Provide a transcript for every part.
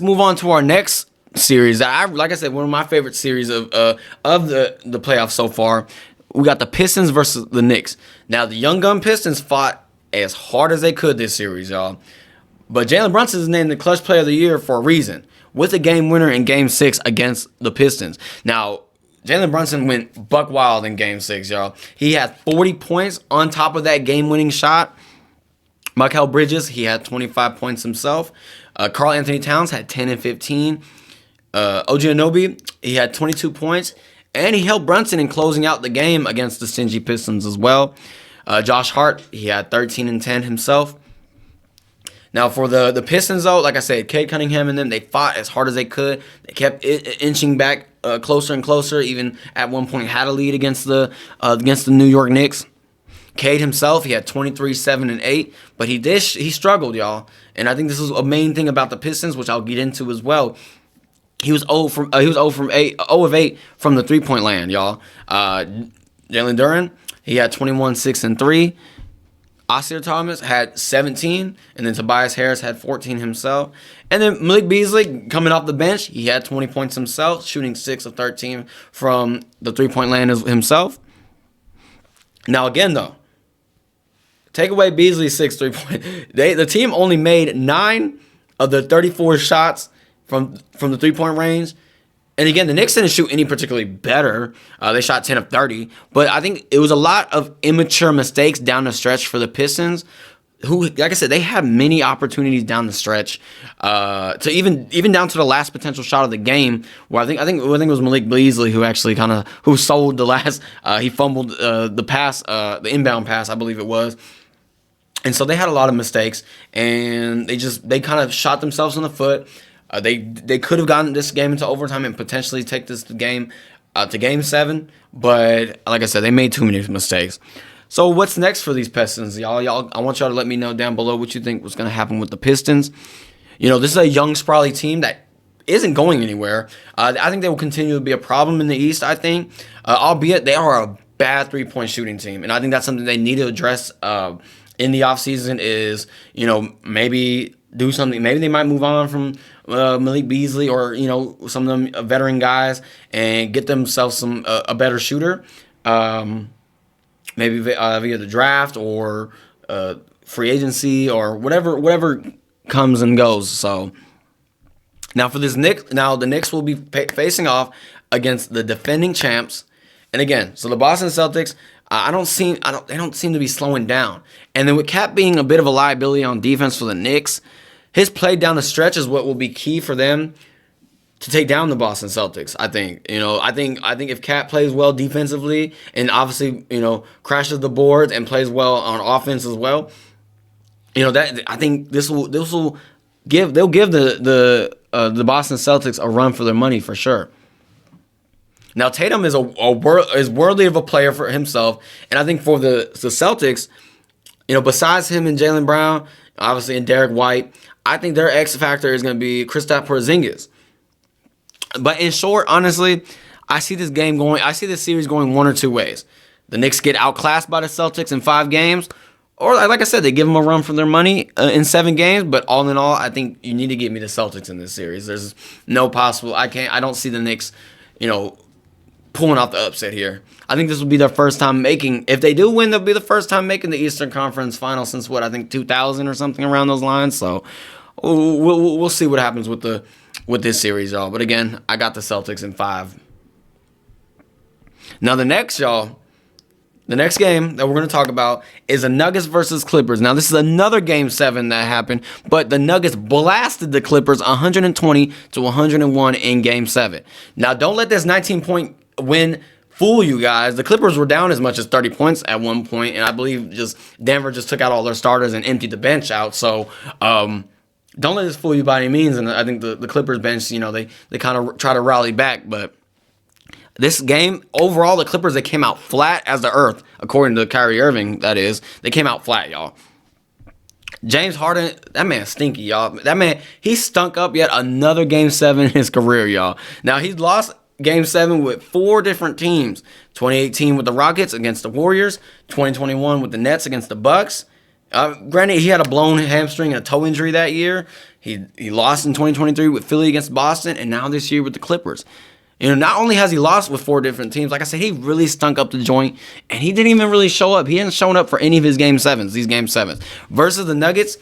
Move on to our next series. Like I said, one of my favorite series of the playoffs so far. We got the Pistons versus the Knicks. Now the Young Gun Pistons fought as hard as they could this series, y'all. But Jalen Brunson is named the Clutch Player of the Year for a reason, with a game winner in Game 6 against the Pistons. Now, Jalen Brunson went buck wild in Game 6, y'all. He had 40 points on top of that game-winning shot. Mikal Bridges, he had 25 points himself. Karl Anthony Towns had 10 and 15. OG Anunoby, he had 22 points. And he helped Brunson in closing out the game against the stingy Pistons as well. Josh Hart, he had 13 and 10 himself. Now, for the Pistons, though, like I said, Cade Cunningham and them, they fought as hard as they could. They kept inching back closer and closer, even at one point had a lead against the New York Knicks. Cade himself, he had 23, 7, and 8, but he struggled, y'all. And I think this is a main thing about the Pistons, which I'll get into as well. He was 0 of 8 from the three-point land, y'all. Jalen Duren, he had 21, 6, and 3. Oscar Thomas had 17, and then Tobias Harris had 14 himself. And then Malik Beasley, coming off the bench, he had 20 points himself, shooting 6 of 13 from the three-point land himself. Now, again, though, take away Beasley's 6 3-point. The team only made 9 of the 34 shots from the three-point range. And again, the Knicks didn't shoot any particularly better. They shot 10 of 30. But I think it was a lot of immature mistakes down the stretch for the Pistons, who, like I said, they had many opportunities down the stretch, to even down to the last potential shot of the game, where I think it was Malik Beasley who actually who sold the last. He fumbled the pass, the inbound pass, I believe it was. And so they had a lot of mistakes, and they kind of shot themselves in the foot. They could have gotten this game into overtime and potentially take this game to Game 7, but like I said, they made too many mistakes. So what's next for these Pistons, y'all? I want y'all to let me know down below what you think was going to happen with the Pistons. This is a young, sprawly team that isn't going anywhere. I think they will continue to be a problem in the East, I think, albeit they are a bad three-point shooting team, and I think that's something they need to address in the offseason is, maybe do something. Maybe they might move on from Malik Beasley or some of them veteran guys and get themselves a better shooter. Maybe via the draft or free agency or whatever comes and goes. So now for this the Knicks will be facing off against the defending champs. And again, so the Boston Celtics, they don't seem to be slowing down. And then with Cat being a bit of a liability on defense for the Knicks, his play down the stretch is what will be key for them to take down the Boston Celtics. I think. I think if Cat plays well defensively and obviously, crashes the boards and plays well on offense as well, that I think this will give the Boston Celtics a run for their money for sure. Now Tatum is is worthy of a player for himself, and I think for the Celtics, besides him and Jaylen Brown, obviously, and Derek White, I think their X factor is going to be Kristaps Porzingis. But in short, honestly, I see this series going one or two ways. The Knicks get outclassed by the Celtics in 5 games, or like I said, they give them a run for their money in 7 games. But all in all, I think you need to give me the Celtics in this series. There's no possible. I don't see the Knicks, pulling off the upset here. I think this will be their first time making. If they do win, they'll be the first time making the Eastern Conference Final since 2000 or something around those lines. So we'll see what happens with this series, y'all. But again, I got the Celtics in 5. Now the next game that we're going to talk about is the Nuggets versus Clippers. Now this is another Game 7 that happened, but the Nuggets blasted the Clippers 120-101 in Game 7. Now don't let this 19-point win fool you guys. The Clippers were down as much as 30 points at one point, and I believe Denver just took out all their starters and emptied the bench out. So don't let this fool you by any means. And I think the Clippers bench, they kind of try to rally back, but this game, overall, the Clippers, they came out flat as the earth, according to Kyrie Irving, that is. They came out flat, y'all. James Harden, that man's stinky, y'all. That man, he stunk up yet another Game 7 in his career, y'all. Now, he's lost Game 7 with 4 different teams. 2018 with the Rockets against the Warriors. 2021 with the Nets against the Bucks. Granted, he had a blown hamstring and a toe injury that year. He lost in 2023 with Philly against Boston, and now this year with the Clippers. Not only has he lost with 4 different teams, like I said, he really stunk up the joint, and he didn't even really show up. He hadn't shown up for any of his Game 7s, these Game 7s. Versus the Nuggets,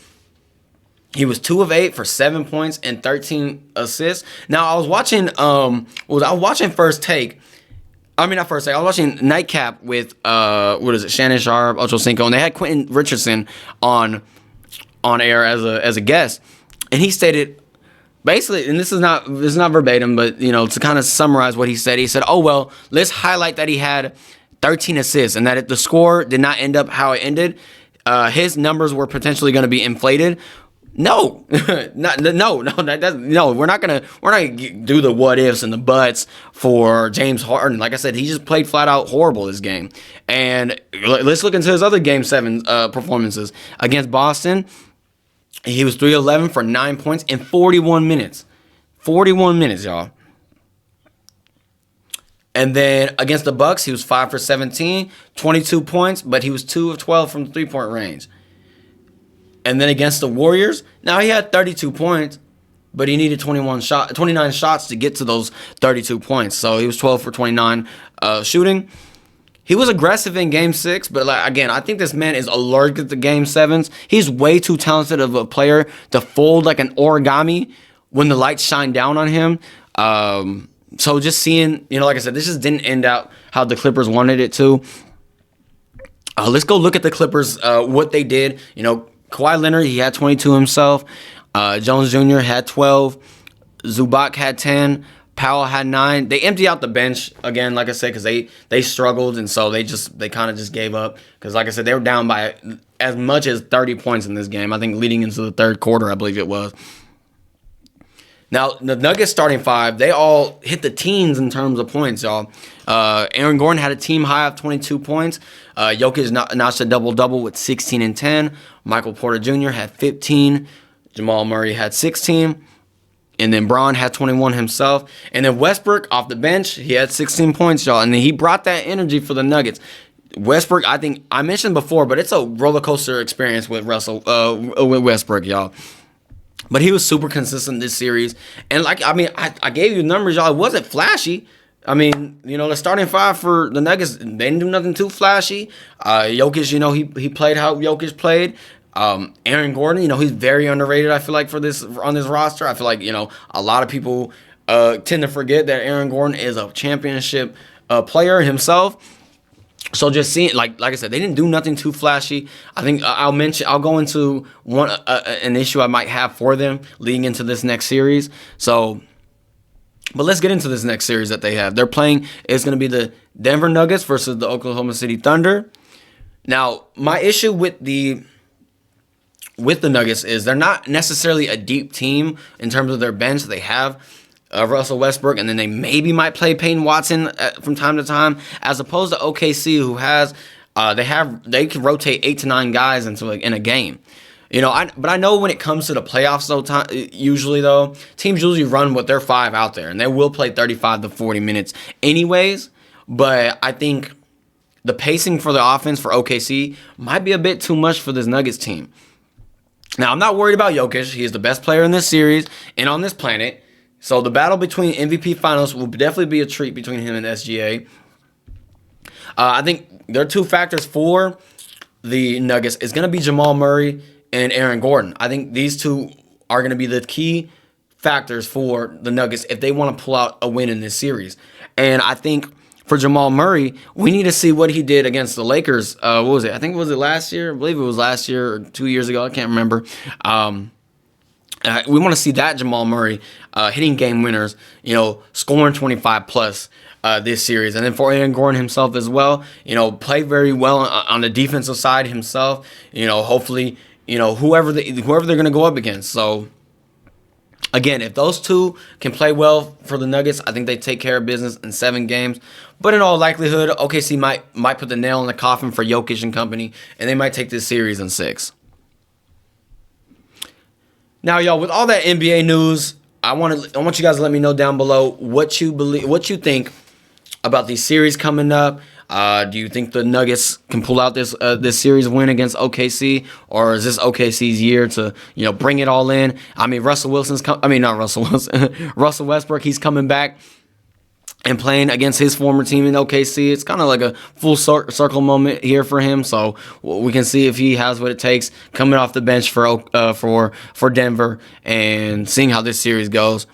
he was 2 of 8 for 7 points and 13 assists. Now, I was watching First Take. I mean, not First Take. I was watching Nightcap with, Shannon Sharp, Ocho Cinco, and they had Quentin Richardson on air as a guest. And he stated, basically, and this is not verbatim, but to kind of summarize what he said, "Oh well, let's highlight that he had 13 assists, and that if the score did not end up how it ended, his numbers were potentially going to be inflated." No, we're not gonna do the what ifs and the buts for James Harden. Like I said, he just played flat out horrible this game. And let's look into his other Game 7 performances against Boston. He was 3-11 for 9 points in 41 minutes. 41 minutes, y'all. And then against the Bucks, he was 5 for 17, 22 points, but he was 2 of 12 from the 3-point range. And then against the Warriors, now he had 32 points, but he needed 29 shots to get to those 32 points. So he was 12 for 29 shooting. He was aggressive in Game 6, but again, I think this man is allergic to Game 7s. He's way too talented of a player to fold like an origami when the lights shine down on him. So just seeing, like I said, this just didn't end out how the Clippers wanted it to. Let's go look at the Clippers, what they did. Kawhi Leonard, he had 22 himself. Jones Jr. had 12. Zubac had 10. Powell had 9. They emptied out the bench again, like I said, because they struggled, and so they kind of just gave up. Because like I said, they were down by as much as 30 points in this game. I think leading into the third quarter, I believe it was. Now the Nuggets starting 5, they all hit the teens in terms of points, y'all. Aaron Gordon had a team high of 22 points. Jokic notched a double-double with 16 and 10. Michael Porter Jr. had 15. Jamal Murray had 16. And then Braun had 21 himself. And then Westbrook, off the bench, he had 16 points, y'all. And then he brought that energy for the Nuggets. Westbrook, I think I mentioned before, but it's a roller coaster experience with with Westbrook, y'all. But he was super consistent this series. And I gave you numbers, y'all. It wasn't flashy. The starting 5 for the Nuggets, they didn't do nothing too flashy. Jokic, he played how Jokic played. Aaron Gordon, he's very underrated, I feel like, on this roster. I feel like, a lot of people tend to forget that Aaron Gordon is a championship player himself. So just seeing, like I said, they didn't do nothing too flashy. I think I'll go into an issue I might have for them leading into this next series. So, but let's get into this next series that they have. They're playing, it's going to be the Denver Nuggets versus the Oklahoma City Thunder. Now, my issue with the Nuggets is they're not necessarily a deep team in terms of their bench. They have Russell Westbrook, and then they maybe might play Peyton Watson from time to time, as opposed to OKC, who has they can rotate 8 to 9 guys in a game. But I know when it comes to the playoffs, though, teams usually run with their 5 out there, and they will play 35 to 40 minutes anyways. But I think the pacing for the offense for OKC might be a bit too much for this Nuggets team. Now, I'm not worried about Jokic. He is the best player in this series and on this planet. So the battle between MVP finals will definitely be a treat between him and SGA. I think there are 2 factors for the Nuggets. It's going to be Jamal Murray and Aaron Gordon. I think these 2 are going to be the key factors for the Nuggets if they want to pull out a win in this series. And I think for Jamal Murray, we need to see what he did against the Lakers. What was it? I think was it last year? I believe it was last year or 2 years ago. I can't remember. We want to see that Jamal Murray hitting game winners, scoring 25 plus this series. And then for Aaron Gordon himself as well, play very well on the defensive side himself. Hopefully, whoever they're going to go up against. So again, if those 2 can play well for the Nuggets, I think they take care of business in 7 games. But in all likelihood, OKC might put the nail in the coffin for Jokic and company, and they might take this series in 6. Now, y'all, with all that NBA news, I want you guys to let me know down below what you think about these series coming up. Do you think the Nuggets can pull out this series win against OKC, or is this OKC's year to bring it all in? I mean, Russell Westbrook, he's coming back and playing against his former team in OKC. It's kind of like a full circle moment here for him. So we can see if he has what it takes coming off the bench for Denver and seeing how this series goes.